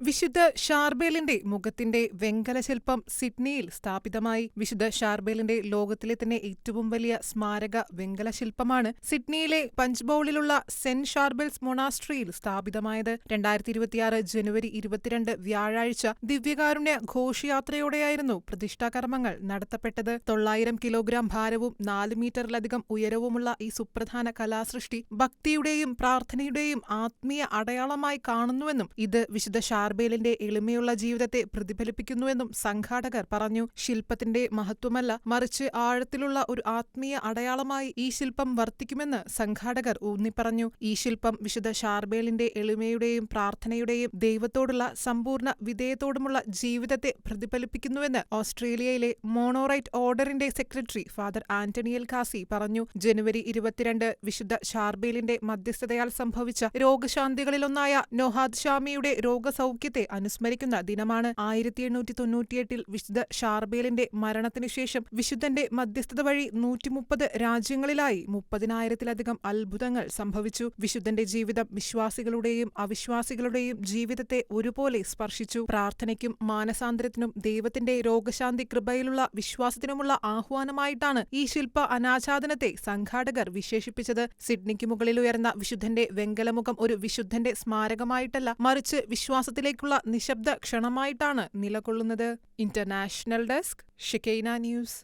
വിശുദ്ധ ഷാർബേലിന്റെ മുഖത്തിന്റെ വെങ്കല ശില്പം സിഡ്നിയിൽ സ്ഥാപിതമായി. വിശുദ്ധ ഷാർബേലിന്റെ ലോകത്തിലെ തന്നെ ഏറ്റവും വലിയ സ്മാരക വെങ്കല ശില്പമാണ് സിഡ്നിയിലെ പഞ്ച്ബൗളിലുള്ള സെന്റ് ഷാർബേൽസ് മൊണാസ്ട്രിയിൽ സ്ഥാപിതമായത്. 2026 ജനുവരി 22 വ്യാഴാഴ്ച ദിവ്യകാരുണ്യ ഘോഷയാത്രയോടെയായിരുന്നു പ്രതിഷ്ഠാകർമ്മങ്ങൾ നടത്തപ്പെട്ടത്. 900 കിലോഗ്രാം ഭാരവും 4 മീറ്ററിലധികം ഉയരവുമുള്ള ഈ സുപ്രധാന കലാസൃഷ്ടി ഭക്തിയുടെയും പ്രാർത്ഥനയുടെയും ആത്മീയ അടയാളമായി കാണുന്നുവെന്നും ഇത് വിശുദ്ധ ഷാർബേലിന്റെ എളിമയുള്ള ജീവിതത്തെ പ്രതിഫലിപ്പിക്കുന്നുവെന്നും സംഘാടകർ പറഞ്ഞു. ശില്പത്തിന്റെ മഹത്വമല്ല, മറിച്ച് ആഴത്തിലുള്ള ഒരു ആത്മീയ അടയാളമായി ഈ ശില്പം വർത്തിക്കുമെന്ന് സംഘാടകർ ഊന്നിപ്പറഞ്ഞു. ഈ ശില്പം വിശുദ്ധ ഷാർബേലിന്റെ എളിമയുടെയും പ്രാർത്ഥനയുടെയും ദൈവത്തോടുള്ള സമ്പൂർണ്ണ വിധേയത്തോടുമുള്ള ജീവിതത്തെ പ്രതിഫലിപ്പിക്കുന്നുവെന്ന് ഓസ്ട്രേലിയയിലെ മോണോറൈറ്റ് ഓർഡറിന്റെ secretary father Antony L Casey പറഞ്ഞു. ജനുവരി 22 വിശുദ്ധ ഷാർബേലിന്റെ മധ്യസ്ഥതയാൽ സംഭവിച്ച രോഗശാന്തികളിലൊന്നായ നോഹാദ് ഷാമിയുടെ രോഗസൗഖ്യത്തെ അനുസ്മരിക്കുന്ന ദിനമാണ്. 1898 വിശുദ്ധ ഷാർബേലിന്റെ മരണത്തിനു ശേഷം വിശുദ്ധന്റെ മധ്യസ്ഥത വഴി 130 രാജ്യങ്ങളിലായി 30,000-ലധികം അത്ഭുതങ്ങൾ സംഭവിച്ചു. വിശുദ്ധന്റെ ജീവിതം വിശ്വാസികളുടെയും അവിശ്വാസികളുടെയും ജീവിതത്തെ ഒരുപോലെ സ്പർശിച്ചു. പ്രാർത്ഥനയ്ക്കും മാനസാന്തരത്തിനും ദൈവത്തിന്റെ രോഗശാന്തി കൃപയിലുള്ള വിശ്വാസത്തിനുമുള്ള ആഹ്വാനമായിട്ടാണ് ഈ ശില്പ അനാച്ഛാദനത്തെ സംഘാടകർ വിശേഷിപ്പിച്ചത്. സിഡ്നിക്ക് മുകളിലുയർന്ന വിശുദ്ധന്റെ വെങ്കലമുഖം ഒരു വിശുദ്ധന്റെ സ്മാരകമായിട്ടല്ല, മറിച്ച് വിശ്വാസത്തിലേക്കുള്ള നിശബ്ദ ക്ഷണമായിട്ടാണ് നിലകൊള്ളുന്നത്. International desk, Shekinah news.